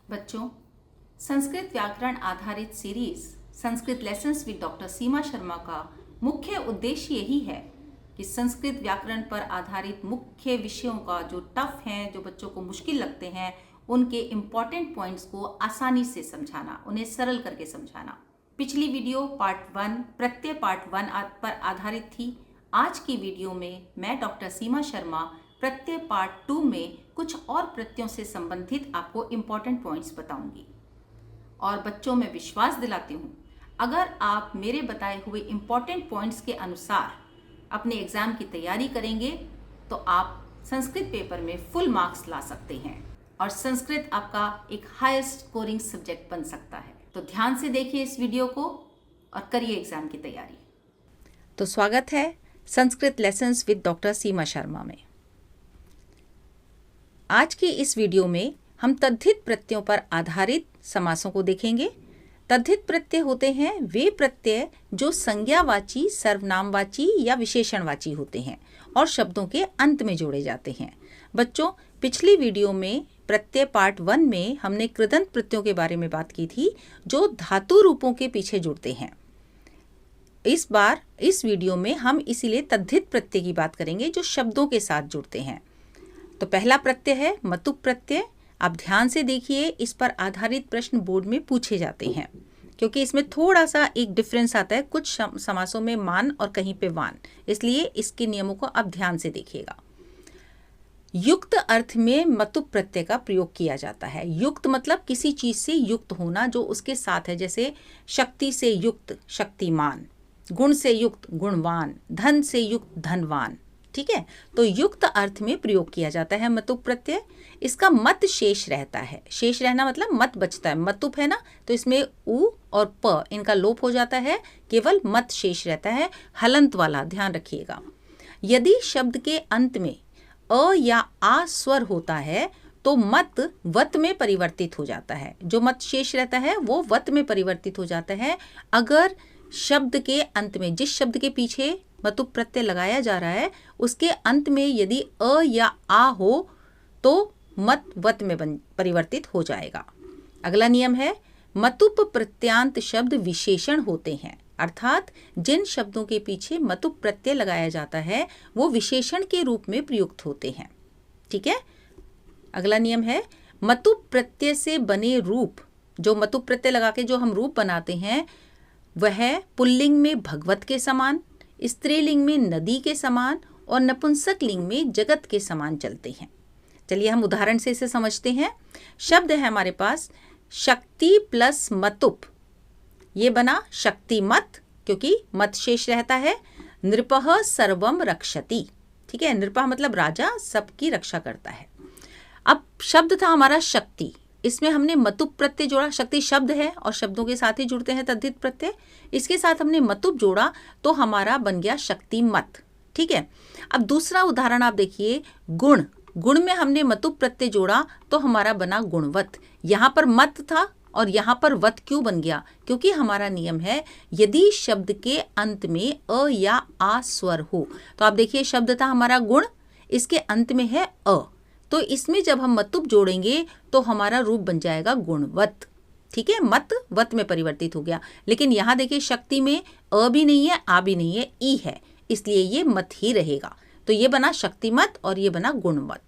बच्चों, संस्कृत व्याकरण आधारित series Sanskrit lessons with doctor Seema Sharma का मुख्य उद्देश्य यही है कि संस्कृत व्याकरण पर आधारित मुख्य विषयों का जो टफ हैं, जो बच्चों को मुश्किल लगते हैं, उनके इम्पॉर्टेंट पॉइंट्स को आसानी से समझाना, उन्हें सरल करके समझाना। पिछली वीडियो पार्ट 1 प्रत्यय पार्ट 1 पर आधारित थी। आज की वीडियो में मैं डॉक्टर सीमा शर्मा प्रत्यय पार्ट 2 में कुछ और प्रत्ययों से संबंधित आपको इम्पॉर्टेंट पॉइंट्स बताऊंगी और बच्चों में विश्वास दिलाती हूँ, अगर आप मेरे बताए हुए इम्पॉर्टेंट पॉइंट्स के अनुसार अपने एग्जाम की तैयारी करेंगे तो आप संस्कृत पेपर में फुल मार्क्स ला सकते हैं और संस्कृत आपका एक हाईएस्ट स्कोरिंग सब्जेक्ट बन सकता है। तो ध्यान से देखिए इस वीडियो को और करिए एग्जाम की तैयारी। तो स्वागत है Sanskrit lessons with doctor Seema Sharma में। आज की इस वीडियो में हम तद्धित प्रत्ययों पर आधारित समासों को देखेंगे। तद्धित प्रत्यय होते हैं वे प्रत्यय जो संज्ञावाची, सर्वनामवाची या विशेषणवाची होते हैं और शब्दों के अंत में जोड़े जाते हैं। बच्चों, पिछली वीडियो में प्रत्यय पार्ट 1 में हमने कृदंत प्रत्ययों के बारे में बात की थी जो धातु रूपों के पीछे जुड़ते हैं। इस बार इस वीडियो में हम इसीलिए तद्धित प्रत्यय की बात करेंगे जो शब्दों के साथ जुड़ते हैं। तो पहला प्रत्यय है मतुप प्रत्यय। आप ध्यान से देखिए, इस पर आधारित प्रश्न बोर्ड में पूछे जाते हैं क्योंकि इसमें थोड़ा सा एक डिफरेंस आता है, कुछ समासों में मान और कहीं पे वान, इसलिए इसके नियमों को आप ध्यान से देखिएगा। युक्त अर्थ में मतुप प्रत्यय का प्रयोग किया जाता है। युक्त मतलब किसी चीज से युक्त होना जो उसके साथ है, जैसे शक्ति से युक्त शक्तिमान, गुण से युक्त गुणवान, धन से युक्त धनवान। ठीक है, तो युक्त अर्थ में प्रयोग किया जाता है मतुप प्रत्यय। इसका मत शेष रहता है। शेष रहना मतलब मत बचता है। मतुप है ना, तो इसमें उ और प इनका लोप हो जाता है, केवल मत शेष रहता है, हलंत वाला, ध्यान रखिएगा। यदि शब्द के अंत में अ या आ स्वर होता है तो मत वत में परिवर्तित हो जाता है। जो मत शेष रहता है वो वत में परिवर्तित हो जाता है अगर शब्द के अंत में, जिस शब्द के पीछे मतुप प्रत्यय लगाया जा रहा है, उसके अंत में यदि अ या आ हो तो मत वत में परिवर्तित हो जाएगा। अगला नियम है मतुप प्रत्यांत शब्द विशेषण होते हैं, अर्थात जिन शब्दों के पीछे मतुप प्रत्यय लगाया जाता है वो विशेषण के रूप में प्रयुक्त होते हैं। ठीक है, अगला नियम है मतुप प्रत्यय से बने रूप, जो मतुप प्रत्यय लगा के जो हम रूप बनाते हैं वह पुल्लिंग में भगवत के समान, स्त्रीलिंग में नदी के समान और नपुंसक लिंग में जगत के समान चलते हैं। चलिए हम उदाहरण से इसे समझते हैं। शब्द है हमारे पास शक्ति प्लस मतुप, ये बना शक्तिमत क्योंकि मत शेष रहता है। नृपः सर्वम रक्षति, ठीक है, नृपः मतलब राजा सबकी रक्षा करता है। अब शब्द था हमारा शक्ति, इसमें हमने मतुप प्रत्यय जोड़ा। शक्ति शब्द है और शब्दों के साथ ही जुड़ते हैं तद्धित प्रत्यय। इसके साथ हमने मतुप जोड़ा तो हमारा बन गया शक्तिमत। ठीक है, अब दूसरा उदाहरण आप देखिए, गुण। गुण में हमने मतुप प्रत्यय जोड़ा तो हमारा बना गुणवत। यहाँ पर मत था और यहाँ पर वत क्यों बन गया? क्योंकि हमारा नियम है यदि शब्द के अंत में अ या आ स्वर हो। तो आप देखिए, शब्द था हमारा गुण, इसके अंत में है अ, तो इसमें जब हम मतुप जोड़ेंगे तो हमारा रूप बन जाएगा गुणवत। ठीक है, मत वत में परिवर्तित हो गया। लेकिन यहाँ देखिए, शक्ति में अ भी नहीं है, आ भी नहीं है, ई है, इसलिए ये मत ही रहेगा। तो ये बना शक्तिमत और ये बना गुणवत।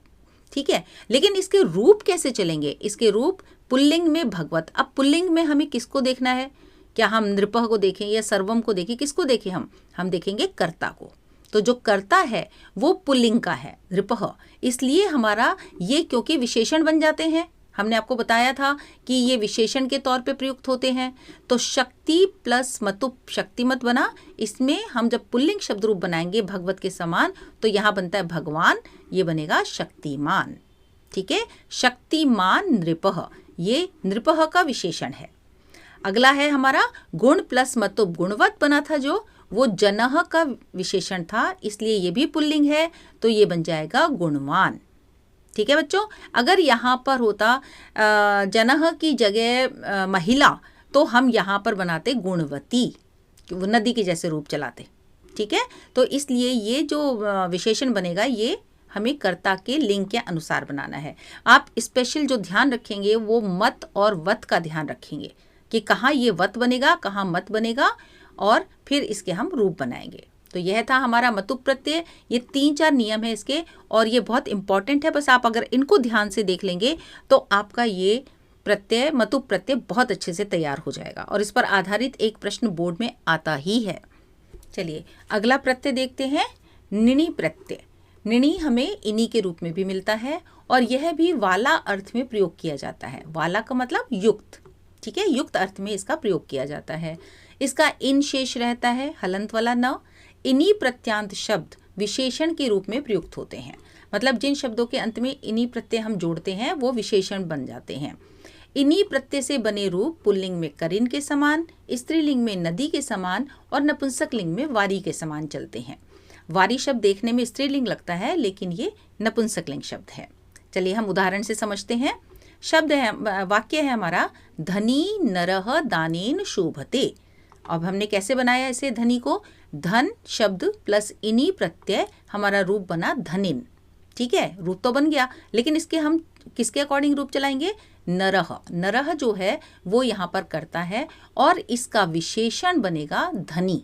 ठीक है, लेकिन इसके रूप कैसे चलेंगे? इसके रूप पुल्लिंग में भगवत। अब पुल्लिंग में हमें किसको देखना है? क्या हम नृपः को देखें या सर्वम को देखें? किसको देखें? हम देखेंगे कर्ता को। तो जो कर्ता है वो पुल्लिंग का है, नृपः, इसलिए हमारा ये क्योंकि विशेषण बन जाते हैं, हमने आपको बताया था कि ये विशेषण के तौर पे प्रयुक्त होते हैं। तो शक्ति प्लस मतुप शक्तिमत बना। इसमें हम जब पुल्लिंग शब्द रूप बनाएंगे भगवत के समान तो यहाँ बनता है भगवान, ये बनेगा शक्तिमान। ठीक है, शक्तिमान नृपः, ये नृपः का विशेषण है। अगला है हमारा गुण प्लस मतुप, गुणवत बना था जो, वो जनः का विशेषण था, इसलिए ये भी पुल्लिंग है, तो ये बन जाएगा गुणवान। ठीक है बच्चों, अगर यहाँ पर होता जनः की जगह महिला तो हम यहाँ पर बनाते गुणवती, वो नदी के जैसे रूप चलाते। ठीक है, तो इसलिए ये जो विशेषण बनेगा ये हमें कर्ता के लिंग के अनुसार बनाना है। आप स्पेशल जो ध्यान रखेंगे वो मत और वत का ध्यान रखेंगे कि कहाँ ये वत बनेगा, कहाँ मत बनेगा, और फिर इसके हम रूप बनाएंगे। तो यह था हमारा मतुप प्रत्यय। ये 3-4 नियम है इसके, और ये बहुत इंपॉर्टेंट है। बस आप अगर इनको ध्यान से देख लेंगे तो आपका ये प्रत्यय, मतुप प्रत्यय, बहुत अच्छे से तैयार हो जाएगा, और इस पर आधारित एक प्रश्न बोर्ड में आता ही है। चलिए अगला प्रत्यय देखते हैं, निणी प्रत्यय। निणी हमें इनी के रूप में भी मिलता है, और यह भी वाला अर्थ में प्रयोग किया जाता है। वाला का मतलब युक्त, ठीक है, युक्त अर्थ में इसका प्रयोग किया जाता है। इसका इन शेष रहता है, हलंत वाला न। इनी प्रत्यांत शब्द विशेषण के रूप में प्रयुक्त होते हैं, मतलब जिन शब्दों के अंत में इनी प्रत्यय हम जोड़ते हैं वो विशेषण बन जाते हैं। इनी प्रत्यय से बने रूप पुल्लिंग में करिन के समान, स्त्रीलिंग में नदी के समान, और नपुंसक लिंग में वारी के समान चलते हैं। वारी शब्द देखने में स्त्रीलिंग लगता है, लेकिन ये नपुंसक लिंग शब्द है। चलिए हम उदाहरण से समझते हैं। शब्द है, वाक्य है हमारा, धनी नरह दानेन शोभते। अब हमने कैसे बनाया इसे, धनी को, धन शब्द प्लस इनी प्रत्यय, हमारा रूप बना धनिन। ठीक है, रूप तो बन गया, लेकिन इसके हम किसके अकॉर्डिंग रूप चलाएंगे, नरह। नरह जो है वो यहाँ पर करता है, और इसका विशेषण बनेगा धनी।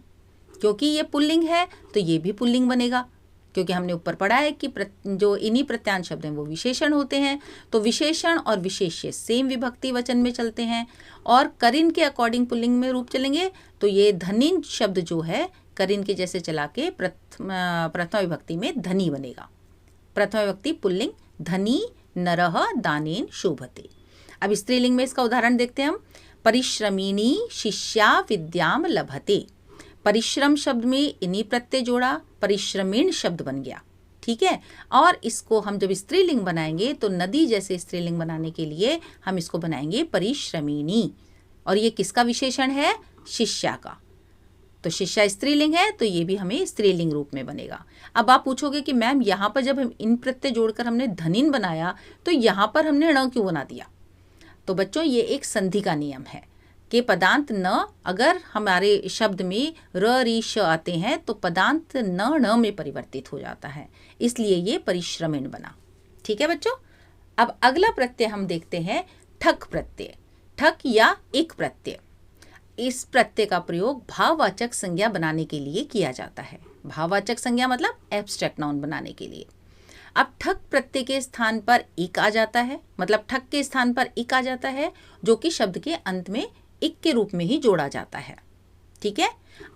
क्योंकि ये पुल्लिंग है तो ये भी पुल्लिंग बनेगा, क्योंकि हमने ऊपर पढ़ा है कि जो इन्हीं प्रत्यांत शब्द हैं वो विशेषण होते हैं। तो विशेषण और विशेष्य सेम विभक्ति वचन में चलते हैं, और करिन के अकॉर्डिंग पुल्लिंग में रूप चलेंगे। तो ये धनिन शब्द जो है करिन के जैसे चला के प्रथमा विभक्ति में धनी बनेगा। प्रथमा विभक्ति पुल्लिंग, धनी नरह दानेन शोभते। अब स्त्रीलिंग में इसका उदाहरण देखते हैं हम। परिश्रमिणी शिष्या विद्याम लभते। परिश्रम शब्द में इन्हीं प्रत्यय जोड़ा, परिश्रमीण शब्द बन गया। ठीक है, और इसको हम जब स्त्रीलिंग बनाएंगे तो नदी जैसे स्त्रीलिंग बनाने के लिए हम इसको बनाएंगे परिश्रमिणी, और ये किसका विशेषण है, शिष्या का। तो शिष्या स्त्रीलिंग है तो ये भी हमें स्त्रीलिंग रूप में बनेगा। अब आप पूछोगे कि मैम यहाँ पर जब हम इन प्रत्यय जोड़कर हमने धनिन बनाया तो यहाँ पर हमने ण क्यों बना दिया। तो बच्चों ये एक संधि का नियम है कि पदांत न अगर हमारे शब्द में र री श आते हैं तो पदांत न में परिवर्तित हो जाता है, इसलिए ये परिश्रमिण बना। ठीक है बच्चों, अब अगला प्रत्यय हम देखते हैं, ठक प्रत्यय। ठक या एक प्रत्यय, इस प्रत्यय का प्रयोग भाववाचक संज्ञा बनाने के लिए किया जाता है। भाववाचक संज्ञा मतलब एब्स्ट्रैक्ट नाउन बनाने के लिए। अब ठक प्रत्यय के स्थान पर इक आ जाता है, मतलब ठक के स्थान पर इक आ जाता है, जो कि शब्द के अंत में इक के रूप में ही जोड़ा जाता है। ठीक है,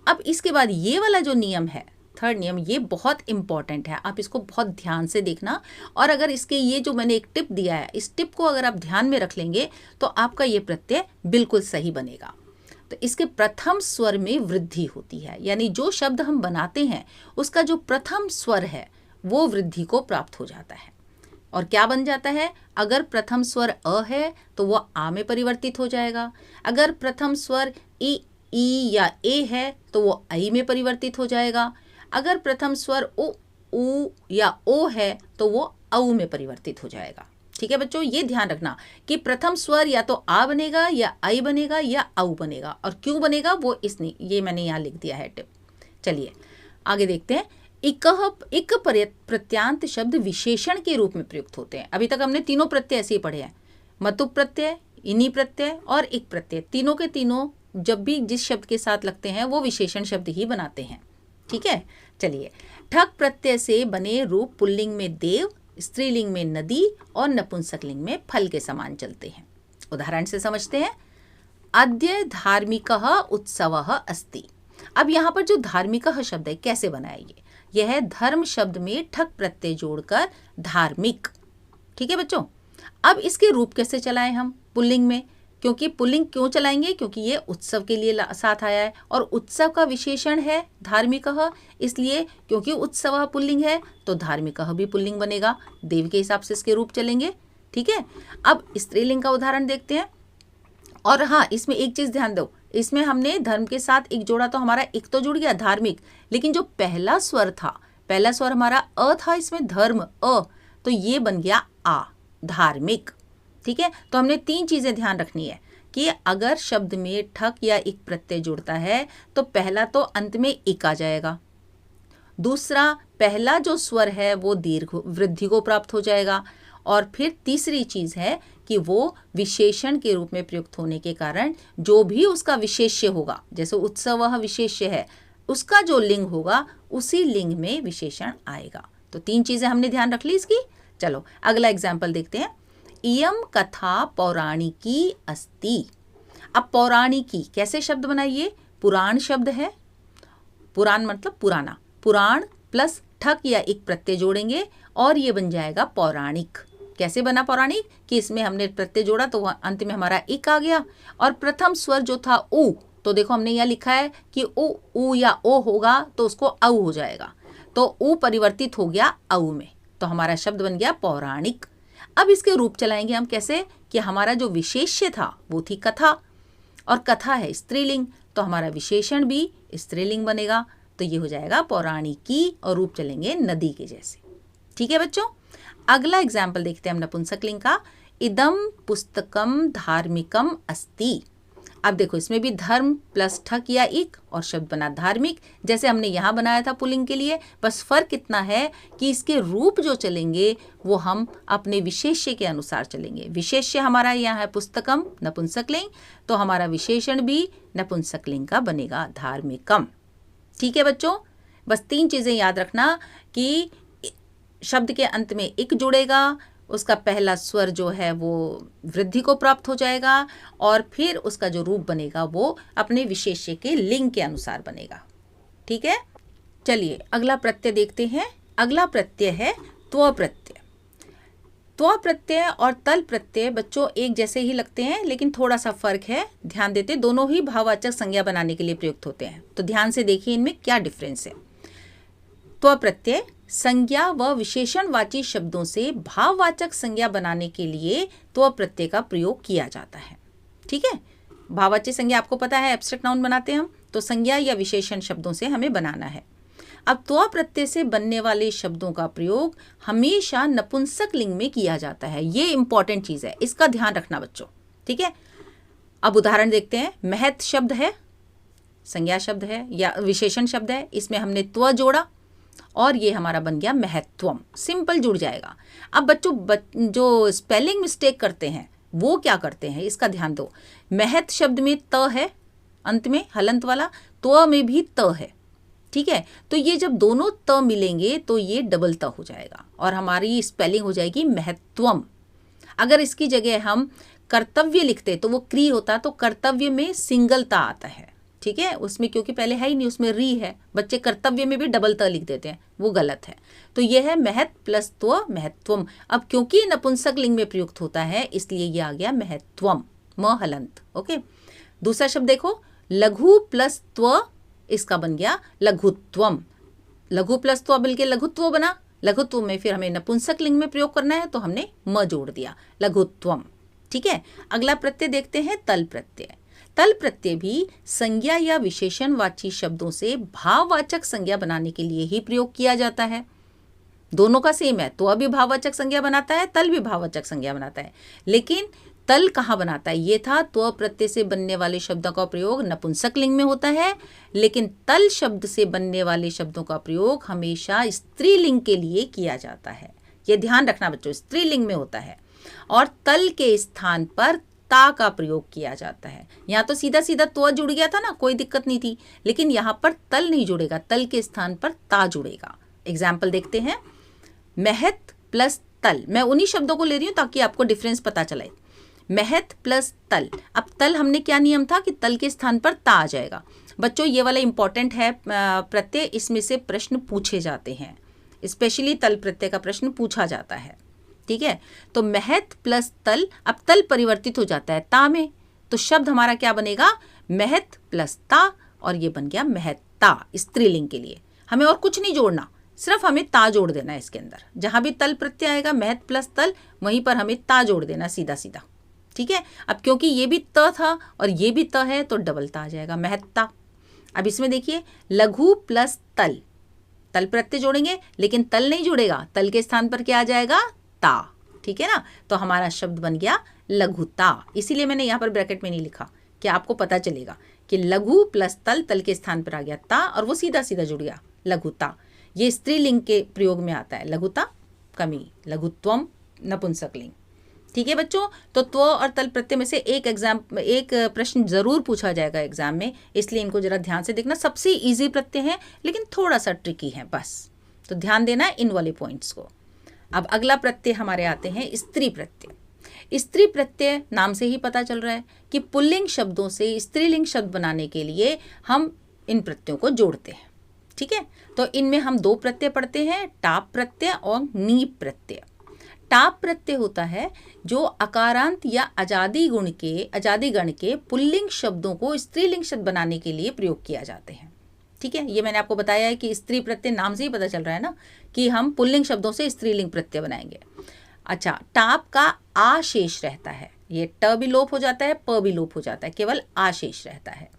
अब इसके बाद ये वाला जो नियम है, थर्ड नियम, ये बहुत इंपॉर्टेंट है, आप इसको बहुत ध्यान से देखना। और अगर इसके ये जो मैंने एक टिप दिया है, इस टिप को अगर आप ध्यान में रख लेंगे तो आपका ये प्रत्यय बिल्कुल सही बनेगा। तो इसके प्रथम स्वर में वृद्धि होती है, यानी जो शब्द हम बनाते हैं उसका जो प्रथम स्वर है वो वृद्धि को प्राप्त हो जाता है। और क्या बन जाता है, अगर प्रथम स्वर अ है तो वो आ में परिवर्तित हो जाएगा। अगर प्रथम स्वर ई या ए है तो वो आई में परिवर्तित हो जाएगा। अगर प्रथम स्वर उ या ओ है तो वो औ में परिवर्तित हो जाएगा। ठीक है बच्चों, ये ध्यान रखना कि प्रथम स्वर या तो आ बनेगा या आई बनेगा या औ बनेगा, और क्यों बनेगा वो इसने ये मैंने यहाँ लिख दिया है टिप। चलिए आगे देखते हैं। इक प्रत्यांत शब्द विशेषण के रूप में प्रयुक्त होते हैं। अभी तक हमने तीनों प्रत्यय ऐसे ही पढ़े हैं, मतुप प्रत्यय, इनी प्रत्यय और इक प्रत्यय। तीनों के तीनों जब भी जिस शब्द के साथ लगते हैं वो विशेषण शब्द ही बनाते हैं। ठीक है, चलिए ठक प्रत्यय से बने रूप पुल्लिंग में देव, स्त्रीलिंग में नदी और नपुंसकलिंग में फल के समान चलते हैं। उदाहरण से समझते हैं। अद्य धार्मिकः उत्सवः अस्ति। अब यहाँ पर जो धार्मिकः शब्द है कैसे बना है, यह धर्म शब्द में ठक प्रत्यय जोड़कर धार्मिक। ठीक है बच्चों, अब इसके रूप कैसे चलाएं हम पुल्लिंग में, क्योंकि पुल्लिंग क्यों चलाएंगे, क्योंकि ये उत्सव के लिए साथ आया है और उत्सव का विशेषण है धार्मिकः, इसलिए क्योंकि उत्सव पुल्लिंग है तो धार्मिकः भी पुल्लिंग बनेगा। देव के हिसाब से इसके रूप चलेंगे। ठीक है, अब स्त्रीलिंग का उदाहरण देखते हैं। और हाँ, इसमें एक चीज ध्यान दो, इसमें हमने धर्म के साथ एक जोड़ा तो हमारा एक तो जुड़ गया धार्मिक, लेकिन जो पहला स्वर था, पहला स्वर हमारा अ था, इसमें धर्म अ, तो ये बन गया आ, धार्मिक। ठीक है, तो हमने तीन चीजें ध्यान रखनी है कि अगर शब्द में ठक या इक प्रत्यय जुड़ता है तो पहला तो अंत में इक आ जाएगा, दूसरा, पहला जो स्वर है वो दीर्घ वृद्धि को प्राप्त हो जाएगा। और फिर तीसरी चीज है कि वो विशेषण के रूप में प्रयुक्त होने के कारण जो भी उसका विशेष्य होगा, जैसे उत्सवः विशेष्य है, उसका जो लिंग होगा उसी लिंग में विशेषण आएगा। तो 3 चीजें हमने ध्यान रख ली इसकी। चलो अगला एग्जाम्पल देखते हैं। इयम कथा पौराणिकी अस्ति। अब पौराणिकी कैसे शब्द बनाइए? पुराण शब्द है, पुराण मतलब पुराना, पुराण प्लस ठक या इक प्रत्यय जोड़ेंगे और ये बन जाएगा पौराणिक। कैसे बना पौराणिक? कि इसमें हमने प्रत्यय जोड़ा तो अंत में हमारा इक आ गया, और प्रथम स्वर जो था उ, तो देखो हमने यहाँ लिखा है कि उ या ओ होगा तो उसको औ हो जाएगा, तो उ परिवर्तित हो गया औ में, तो हमारा शब्द बन गया पौराणिक। अब इसके रूप चलाएंगे हम कैसे? कि हमारा जो विशेष्य था वो थी कथा, और कथा है स्त्रीलिंग, तो हमारा विशेषण भी स्त्रीलिंग बनेगा, तो ये हो जाएगा पौराणिकी, और रूप चलेंगे नदी के जैसे। ठीक है बच्चों, अगला एग्जाम्पल देखते हैं हम नपुंसकलिंग का। इदम पुस्तकम धार्मिकम अस्ति। अब देखो इसमें भी धर्म प्लस ठक या इक और शब्द बना धार्मिक, जैसे हमने यहाँ बनाया था पुल्लिंग के लिए, बस फर्क इतना है कि इसके रूप जो चलेंगे वो हम अपने विशेष्य के अनुसार चलेंगे। विशेष्य हमारा यहाँ है पुस्तकम नपुंसकलिंग, तो हमारा विशेषण भी नपुंसकलिंग का बनेगा धार्मिकम। ठीक है बच्चों, बस 3 चीजें याद रखना कि शब्द के अंत में इक जुड़ेगा, उसका पहला स्वर जो है वो वृद्धि को प्राप्त हो जाएगा, और फिर उसका जो रूप बनेगा वो अपने विशेष्य के लिंग के अनुसार बनेगा। ठीक है, चलिए अगला प्रत्यय देखते हैं। अगला प्रत्यय है त्व प्रत्यय। त्व प्रत्यय और तल प्रत्यय बच्चों एक जैसे ही लगते हैं, लेकिन थोड़ा सा फर्क है, ध्यान देते। दोनों ही भाववाचक संज्ञा बनाने के लिए प्रयुक्त होते हैं, तो ध्यान से देखिए इनमें क्या डिफरेंस है। त्व प्रत्यय संज्ञा व विशेषणवाची शब्दों से भाववाचक संज्ञा बनाने के लिए त्व प्रत्यय का प्रयोग किया जाता है। ठीक है, भाववाचक संज्ञा आपको पता है एब्स्ट्रैक्ट नाउन बनाते हैं हम, तो संज्ञा या विशेषण शब्दों से हमें बनाना है। अब त्व प्रत्यय से बनने वाले शब्दों का प्रयोग हमेशा नपुंसक लिंग में किया जाता है। ये इंपॉर्टेंट चीज है, इसका ध्यान रखना बच्चों। ठीक है, अब उदाहरण देखते हैं। महत शब्द है, संज्ञा शब्द है या विशेषण शब्द है, इसमें हमने त्व जोड़ा और ये हमारा बन गया महत्वम, सिंपल जुड़ जाएगा। अब बच्चों जो स्पेलिंग मिस्टेक करते हैं वो क्या करते हैं, इसका ध्यान दो। महत शब्द में त है अंत में हलंत वाला, त्व में भी त है। ठीक है, तो ये जब दोनों त मिलेंगे तो ये डबल त हो जाएगा और हमारी स्पेलिंग हो जाएगी महत्वम। अगर इसकी जगह हम कर्तव्य लिखते तो वो क्री होता, तो कर्तव्य में सिंगल ता आता है। ठीक है, उसमें क्योंकि पहले है ही नहीं, उसमें री है। बच्चे कर्तव्य में भी डबल त लिख देते हैं, वो गलत है। तो ये है महत प्लस त्व महत्वम। अब क्योंकि नपुंसक लिंग में प्रयुक्त होता है इसलिए ये आ गया महत्वम, म हलंत। ओके, दूसरा शब्द देखो, लघु प्लस त्व, इसका बन गया लघुत्वम। लघु प्लस त्व मिलके लघुत्व बना। लघुत्व में फिर हमें नपुंसक लिंग में प्रयोग करना है तो हमने म जोड़ दिया, लघुत्वम। ठीक है, अगला प्रत्यय देखते हैं तल प्रत्यय। तल प्रत्यय भी संज्ञा या विशेषणवाची शब्दों से भाववाचक संज्ञा बनाने के लिए ही प्रयोग किया जाता है। दोनों का सेम है, तो भी भाववाचक संज्ञा बनाता है, तल भी भाववाचक संज्ञा बनाता है। लेकिन तल कहाँ बनाता है, ये था त्व प्रत्यय से बनने वाले शब्दों का प्रयोग नपुंसक लिंग में होता है, लेकिन तल शब्द से बनने वाले शब्दों का प्रयोग हमेशा स्त्रीलिंग के लिए किया जाता है। ये ध्यान रखना बच्चों, स्त्रीलिंग में होता है और तल के स्थान पर ता का प्रयोग किया जाता है। यहाँ तो सीधा सीधा त्व जुड़ गया था ना, कोई दिक्कत नहीं थी, लेकिन यहाँ पर तल नहीं जुड़ेगा, तल के स्थान पर ता जुड़ेगा। एग्जाम्पल देखते हैं, महत प्लस तल। मैं उन्हीं शब्दों को ले रही हूँ ताकि आपको डिफरेंस पता चले। महत प्लस तल, अब तल हमने क्या नियम था कि तल के स्थान पर ता आ जाएगा। बच्चों ये वाला इंपॉर्टेंट है प्रत्यय, इसमें से प्रश्न पूछे जाते हैं, स्पेशली तल प्रत्यय का प्रश्न पूछा जाता है। ठीक है, तो महत प्लस तल, अब तल परिवर्तित हो जाता है ता में, तो शब्द हमारा क्या बनेगा, महत प्लस ता, और ये बन गया महत्ता स्त्रीलिंग के लिए। हमें और कुछ नहीं जोड़ना, सिर्फ हमें ता जोड़ देना है इसके अंदर। जहां भी तल प्रत्यय आएगा महत प्लस तल, वहीं पर हमें ता जोड़ देना सीधा सीधा। ठीक है, अब क्योंकि ये भी त था और ये भी त है तो डबल ता आ जाएगा, महत्ता। अब इसमें देखिए, लघु प्लस तल, तल प्रत्यय जोड़ेंगे लेकिन तल नहीं जुड़ेगा, तल के स्थान पर क्या आ जाएगा, ता। ठीक है ना, तो हमारा शब्द बन गया लघुता। इसीलिए मैंने यहाँ पर ब्रैकेट में नहीं लिखा कि आपको पता चलेगा कि लघु प्लस तल, तल के स्थान पर आ गया ता और वो सीधा सीधा जुड़ गया लघुता। ये स्त्रीलिंग के प्रयोग में आता है, लघुता, कमी, लघुत्वम, नपुंसकलिंग। ठीक है बच्चों, तो त्व और तल प्रत्यय में से एक प्रश्न जरूर पूछा जाएगा एग्जाम में, इसलिए इनको जरा ध्यान से देखना। सबसे इजी प्रत्यय है लेकिन थोड़ा सा ट्रिकी है बस, तो ध्यान देना इन वाले पॉइंट्स को। अब अगला प्रत्यय हमारे आते हैं स्त्री प्रत्यय। स्त्री प्रत्यय नाम से ही पता चल रहा है कि पुल्लिंग शब्दों से स्त्रीलिंग शब्द बनाने के लिए हम इन प्रत्ययों को जोड़ते हैं। ठीक है, तो इनमें हम दो प्रत्यय पढ़ते हैं, टाप प्रत्यय और नीप प्रत्यय। टाप प्रत्यय होता है जो अकारांत या अजादी गण के पुल्लिंग शब्दों को स्त्रीलिंग शब्द बनाने के लिए प्रयोग किया जाते हैं। ठीक है, ये मैंने आपको बताया है कि स्त्री प्रत्यय नाम से ही पता चल रहा है ना कि हम पुल्लिंग शब्दों से स्त्रीलिंग प्रत्यय बनाएंगे। अच्छा, टाप का आ शेष रहता है, ये ट भी लोप हो जाता है, प भी लोप हो जाता है, केवल आ शेष रहता है।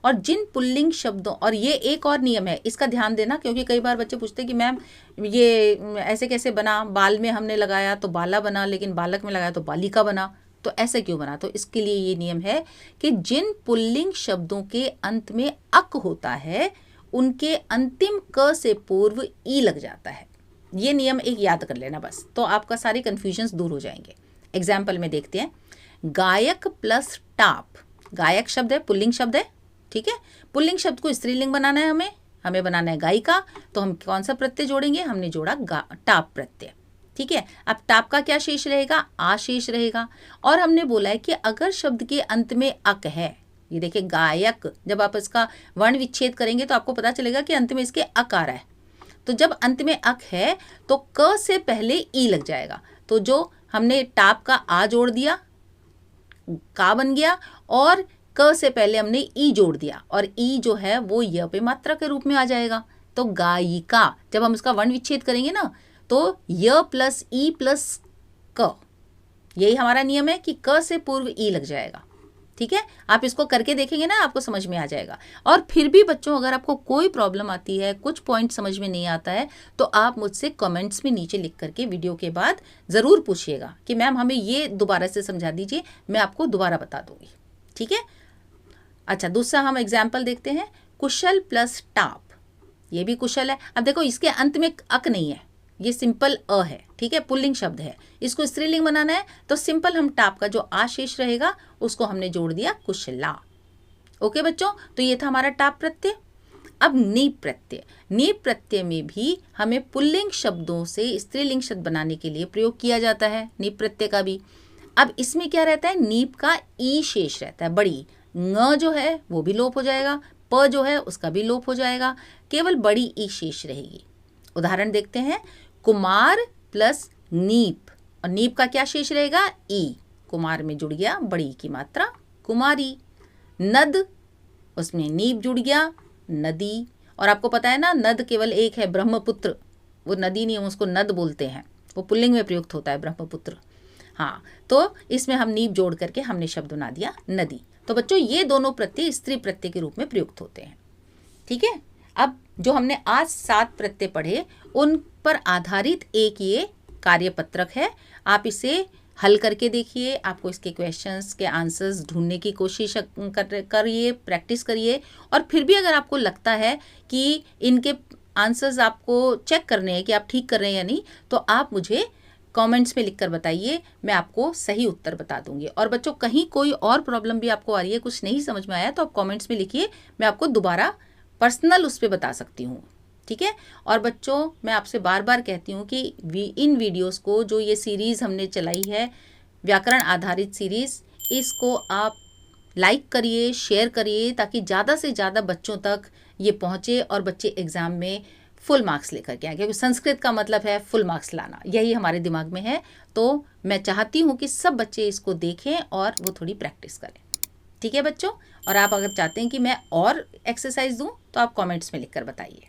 और जिन पुल्लिंग शब्दों, और ये एक और नियम है, इसका ध्यान देना, क्योंकि कई बार बच्चे पूछते हैं कि मैम ये ऐसे कैसे बना, बाल में हमने लगाया तो बाला बना, लेकिन बालक में लगाया तो बालिका बना, तो ऐसे क्यों बना? तो इसके लिए ये नियम है कि जिन पुल्लिंग शब्दों के अंत में अक होता है उनके अंतिम क से पूर्व ई लग जाता है। ये नियम एक याद कर लेना बस, तो आपका सारे कन्फ्यूजन्स दूर हो जाएंगे। एग्जाम्पल में देखते हैं, गायक प्लस टाप, गायक शब्द है, पुल्लिंग शब्द है। ठीक है, पुल्लिंग शब्द को स्त्रीलिंग बनाना है, हमें बनाना है गायिका, तो हम कौन सा प्रत्यय जोड़ेंगे? हमने जोड़ा टाप प्रत्यय। ठीक है, अब टाप का क्या शेष रहेगा? आ शेष रहेगा। और हमने बोला है कि अगर शब्द के अंत में अक है, ये देखिए गायक, जब आप इसका वर्ण विच्छेद करेंगे तो आपको पता चलेगा कि अंत में इसके अक आ रहा है, तो जब अंत में अक है तो क से पहले ई लग जाएगा, तो जो हमने टाप का आ जोड़ दिया, का बन गया, और क से पहले हमने ई जोड़ दिया, और ई जो है वो य पे मात्रा के रूप में आ जाएगा, तो गायिका। जब हम इसका वर्ण विच्छेद करेंगे ना तो य प्लस ई प्लस क, यही हमारा नियम है कि क से पूर्व ई लग जाएगा। ठीक है, आप इसको करके देखेंगे ना, आपको समझ में आ जाएगा। और फिर भी बच्चों, अगर आपको कोई प्रॉब्लम आती है, कुछ पॉइंट समझ में नहीं आता है, तो आप मुझसे कमेंट्स में नीचे लिख करके वीडियो के बाद ज़रूर पूछिएगा कि मैम हमें ये दोबारा से समझा दीजिए, मैं आपको दोबारा बता दूंगी। ठीक है, अच्छा, दूसरा हम एग्जाम्पल देखते हैं, कुशल प्लस टाप, ये भी कुशल है। अब देखो इसके अंत में अक नहीं है, ये सिंपल अ है। ठीक है, पुल्लिंग शब्द है, इसको स्त्रीलिंग बनाना है तो सिंपल हम टाप का जो आ शेष रहेगा उसको हमने जोड़ दिया कुशला। ओके बच्चों, तो ये था हमारा टाप प्रत्यय। अब नीप प्रत्यय, नीप प्रत्यय में भी हमें पुल्लिंग शब्दों से स्त्रीलिंग शब्द बनाने के लिए प्रयोग किया जाता है, नीप प्रत्यय का भी। अब इसमें क्या रहता है? नीप का ई शेष रहता है, बड़ी, ng जो है वो भी लोप हो जाएगा, प जो है उसका भी लोप हो जाएगा, केवल बड़ी ई शेष रहेगी। उदाहरण देखते हैं, कुमार प्लस नीप, और नीप का क्या शेष रहेगा? ई, कुमार में जुड़ गया बड़ी की मात्रा कुमारी। नद, उसमें नीप जुड़ गया नदी, और आपको पता है ना नद केवल एक है, ब्रह्मपुत्र, वो नदी नहीं, उसको नद बोलते हैं, वो पुल्लिंग में प्रयुक्त होता है ब्रह्मपुत्र। हाँ, तो इसमें हम नीप जोड़ करके हमने शब्द बना दिया नदी। तो बच्चों ये दोनों प्रत्यय स्त्री प्रत्यय के रूप में प्रयुक्त होते हैं। ठीक है, अब जो हमने आज 7 प्रत्यय पढ़े उन पर आधारित एक ये कार्यपत्रक है, आप इसे हल करके देखिए, आपको इसके क्वेश्चंस के आंसर्स ढूंढने की कोशिश करिए, प्रैक्टिस करिए। और फिर भी अगर आपको लगता है कि इनके आंसर्स आपको चेक करने हैं कि आप ठीक कर रहे हैं या नहीं, तो आप मुझे कमेंट्स में लिखकर बताइए, मैं आपको सही उत्तर बता दूंगी। और बच्चों कहीं कोई और प्रॉब्लम भी आपको आ रही है, कुछ नहीं समझ में आया, तो आप कमेंट्स में लिखिए, मैं आपको दोबारा पर्सनल उस पर बता सकती हूँ। ठीक है, और बच्चों मैं आपसे बार बार कहती हूँ कि इन वीडियोस को, जो ये सीरीज़ हमने चलाई है व्याकरण आधारित सीरीज़, इसको आप लाइक करिए, शेयर करिए, ताकि ज़्यादा से ज़्यादा बच्चों तक ये पहुँचे और बच्चे एग्ज़ाम में फुल मार्क्स लेकर के आए, क्योंकि संस्कृत का मतलब है फुल मार्क्स लाना, यही हमारे दिमाग में है। तो मैं चाहती हूँ कि सब बच्चे इसको देखें और वो थोड़ी प्रैक्टिस करें। ठीक है बच्चों, और आप अगर चाहते हैं कि मैं और एक्सरसाइज दूँ तो आप कमेंट्स में लिखकर बताइए।